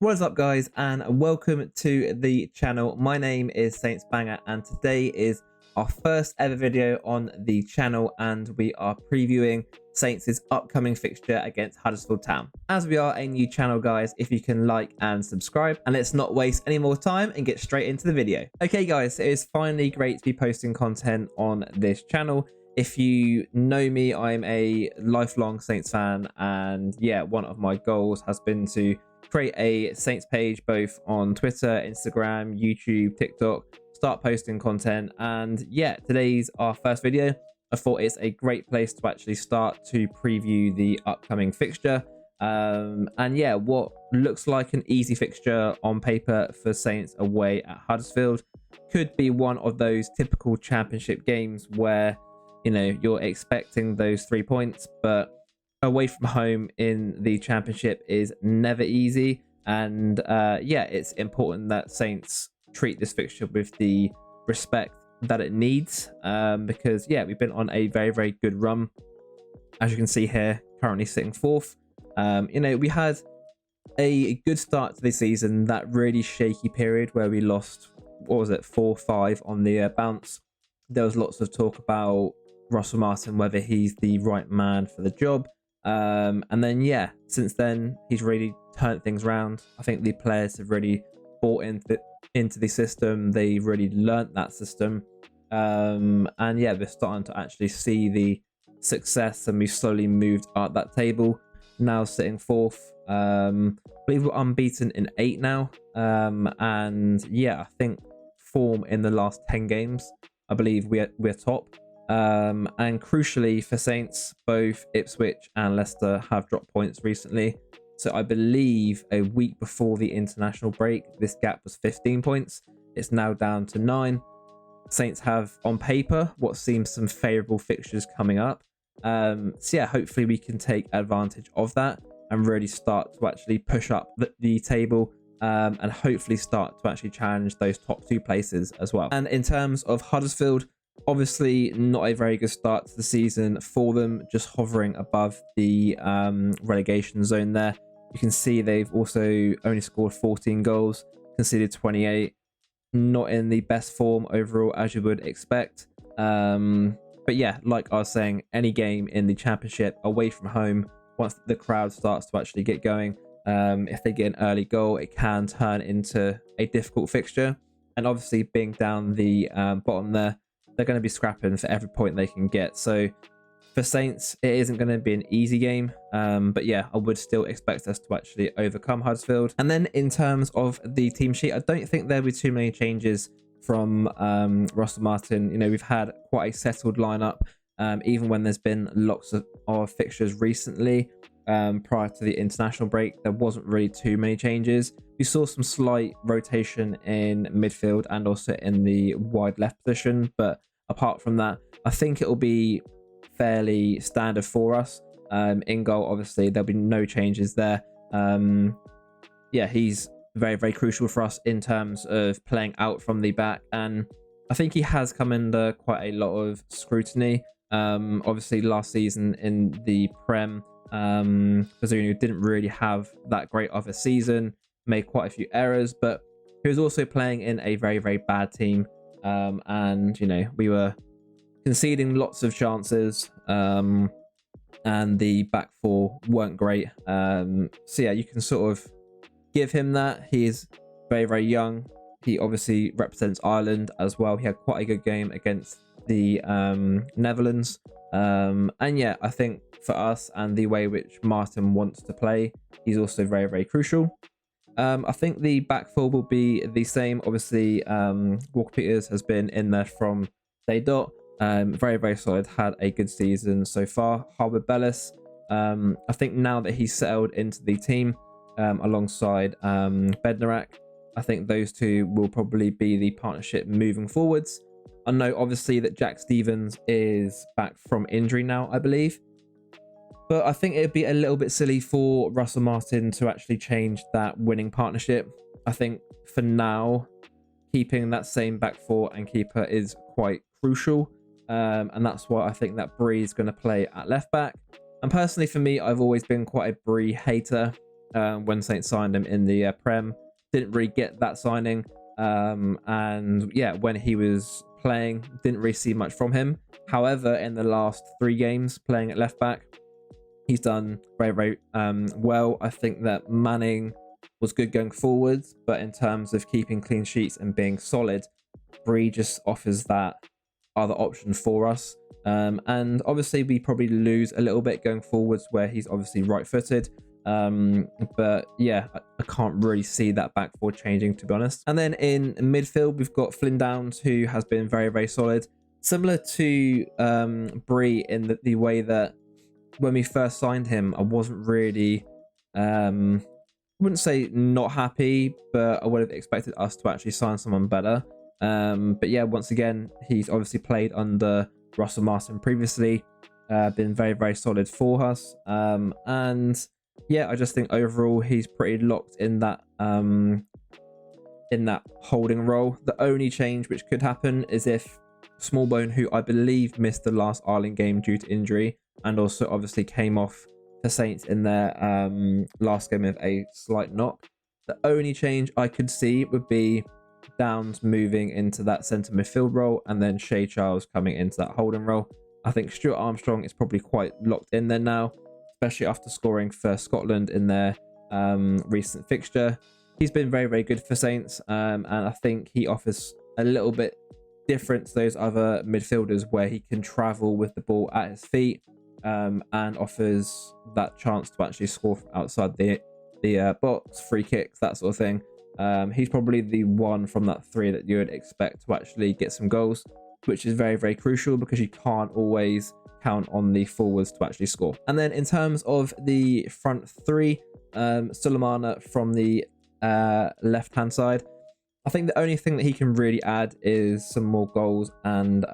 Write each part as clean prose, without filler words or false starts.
What is up, guys, and welcome to the channel. My name is saintsbanger, and today is our first ever video on the channel, and we are previewing Saints' upcoming fixture against Huddersfield Town. As we are a new channel, guys, if you can like and subscribe, and let's not waste any more time and get straight into the video. Okay, guys, it is finally great to be posting content on this channel. If you know me, I'm a lifelong Saints fan, and yeah, one of my goals has been to create a Saints page both on Twitter, Instagram, YouTube, TikTok, start posting content. And yeah, today's our first video. I thought it's a great place to actually start to preview the upcoming fixture. And yeah, what looks like an easy fixture on paper for Saints away at Huddersfield could be one of those typical championship games where, you know, you're expecting those 3 points, but away from home in the championship is never easy. And yeah, it's important that Saints treat this fixture with the respect that it needs, because yeah, we've been on a very good run. As you can see here, currently sitting fourth. You know, we had a good start to the season, that really shaky period where we lost, what was it, 4-5 on the bounce. There was lots of talk about Russell Martin, whether he's the right man for the job. And then yeah, since then he's really turned things around. I think the players have really bought into the system. They really learnt that system, and yeah, we're starting to actually see the success, and we've slowly moved up that table, now sitting fourth. I believe we're unbeaten in 8 now, and yeah, I think form in the last 10 games, I believe we're top. And crucially for Saints, both Ipswich and Leicester have dropped points recently. So I believe a week before the international break, this gap was 15 points. It's now down to 9. Saints have, on paper, what seems some favourable fixtures coming up. So yeah, hopefully we can take advantage of that and really start to actually push up the table, and hopefully start to actually challenge those top 2 places as well. And in terms of Huddersfield, obviously not a very good start to the season for them, just hovering above the relegation zone there. You can see they've also only scored 14 goals, conceded 28. Not in the best form overall, as you would expect. But yeah, like I was saying, any game in the championship away from home, once the crowd starts to actually get going, if they get an early goal, it can turn into a difficult fixture. And obviously being down the bottom there, they're going to be scrapping for every point they can get. So for Saints, it isn't going to be an easy game. But yeah, I would still expect us to actually overcome Huddersfield. And then in terms of the team sheet, I don't think there'll be too many changes from Russell Martin. You know, we've had quite a settled lineup, even when there's been lots of fixtures recently. Prior to the international break, there wasn't really too many changes. We saw some slight rotation in midfield and also in the wide left position, but apart from that, I think it will be fairly standard for us. In goal, obviously, there'll be no changes there. Yeah, he's very crucial for us in terms of playing out from the back, and I think he has come under quite a lot of scrutiny. Obviously, last season in the Prem, Bazunu didn't really have that great of a season, made quite a few errors, but he was also playing in a very bad team, and you know, we were conceding lots of chances, and the back four weren't great. So yeah, you can sort of give him that. He is very young. He obviously represents Ireland as well. He had quite a good game against the Netherlands, and yeah, I think for us and the way which Martin wants to play, he's also very crucial. I think the back four will be the same. Obviously, Walker Peters has been in there from day dot. Very solid, had a good season so far. Harwood Bellis, I think now that he's settled into the team, alongside Bednarak, I think those two will probably be the partnership moving forwards. I know obviously that Jack Stevens is back from injury now, I believe, but I think it'd be a little bit silly for Russell Martin to actually change that winning partnership. I think for now, keeping that same back four and keeper is quite crucial, and that's why I think that Bree is going to play at left back. And personally for me, I've always been quite a Bree hater. when Saints signed him in the Prem. Didn't really get that signing. And yeah, when he was playing, didn't really see much from him. However, in the last 3 games playing at left back, he's done very, very well. I think that Manning was good going forwards, but in terms of keeping clean sheets and being solid, Bree just offers that other option for us. And obviously we probably lose a little bit going forwards where he's obviously right-footed. But yeah, I can't really see that back four changing, to be honest. And then in midfield, we've got Flynn Downs, who has been very, very solid. Similar to Bree in the way that when we first signed him, I wasn't really, I wouldn't say not happy, but I would have expected us to actually sign someone better. But yeah, once again, he's obviously played under Russell Martin previously, been very, very solid for us. And yeah, I just think overall he's pretty locked in that holding role. The only change which could happen is if Smallbone, who I believe missed the last Ireland game due to injury, and also obviously came off the Saints in their last game with a slight knock. The only change I could see would be Downs moving into that centre midfield role, and then Shea Charles coming into that holding role. I think Stuart Armstrong is probably quite locked in there now, especially after scoring for Scotland in their recent fixture. He's been very, very good for Saints, and I think he offers a little bit different to those other midfielders where he can travel with the ball at his feet, and offers that chance to actually score from outside the box, free kicks, that sort of thing. He's probably the one from that 3 that you would expect to actually get some goals, which is very, very crucial because you can't always count on the forwards to actually score. And then in terms of the front 3, Sulemana from the left hand side, I think the only thing that he can really add is some more goals and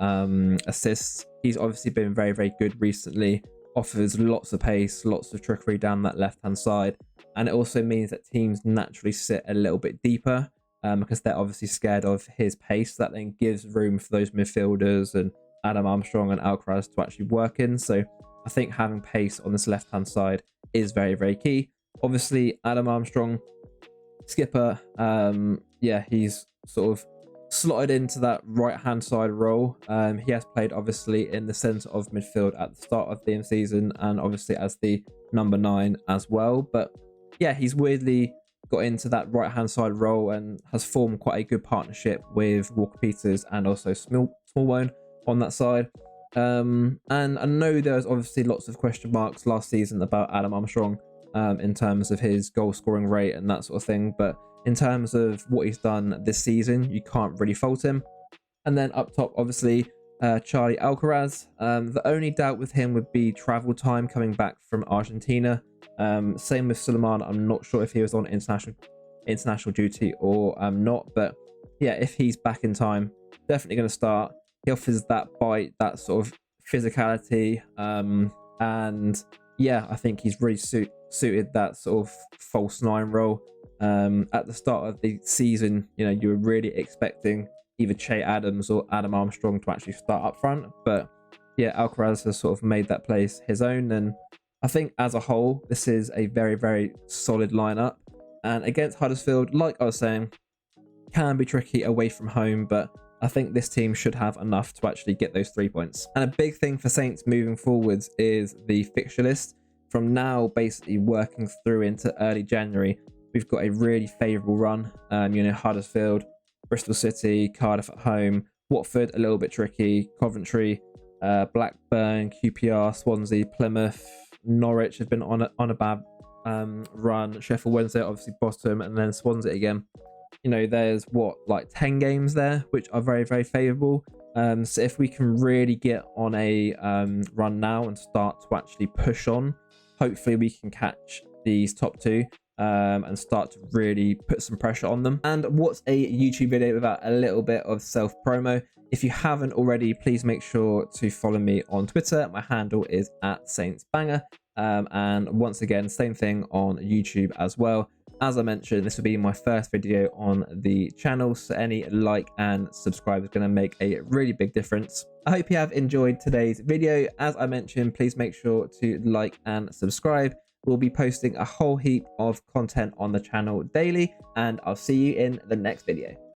assists. He's obviously been very, very good recently, offers lots of pace, lots of trickery down that left hand side, and it also means that teams naturally sit a little bit deeper because they're obviously scared of his pace. That then gives room for those midfielders and Adam Armstrong and Enquiries to actually work in. So I think having pace on this left hand side is very, very key. Obviously Adam Armstrong, skipper, yeah, he's sort of slotted into that right hand side role. He has played obviously in the centre of midfield at the start of the season, and obviously as the number 9 as well. But yeah, he's weirdly got into that right hand side role and has formed quite a good partnership with Walker Peters and also Smallbone on that side. And I know there's obviously lots of question marks last season about Adam Armstrong in terms of his goal scoring rate and that sort of thing, but in terms of what he's done this season, you can't really fault him. And then up top, obviously, Charlie Alcaraz. The only doubt with him would be travel time coming back from Argentina. Same with Suleiman. I'm not sure if he was on international duty or not, but yeah, if he's back in time, definitely going to start. He offers that bite, that sort of physicality, and yeah, I think he's really suited that sort of false 9 role. At the start of the season, you know, you were really expecting either Che Adams or Adam Armstrong to actually start up front, but yeah, Alcaraz has sort of made that place his own, and I think as a whole this is a very, very solid lineup. And against Huddersfield, like I was saying, can be tricky away from home, but I think this team should have enough to actually get those 3 points. And a big thing for Saints moving forwards is the fixture list. From now basically working through into early January, we've got a really favourable run. You know, Huddersfield, Bristol City, Cardiff at home, Watford a little bit tricky, Coventry, Blackburn, QPR, Swansea, Plymouth, Norwich have been on a bad run. Sheffield Wednesday obviously bottom, and then Swansea again. You know, there's like 10 games there which are very, very favourable. So if we can really get on a run now and start to actually push on, hopefully we can catch these top 2 and start to really put some pressure on them. And what's a YouTube video without a little bit of self-promo? If you haven't already, please make sure to follow me on Twitter. My handle is @saintsbanger. And once again, same thing on YouTube as well. As I mentioned, this will be my first video on the channel, so any like and subscribe is going to make a really big difference. I hope you have enjoyed today's video. As I mentioned, please make sure to like and subscribe. we'll be posting a whole heap of content on the channel daily, and I'll see you in the next video.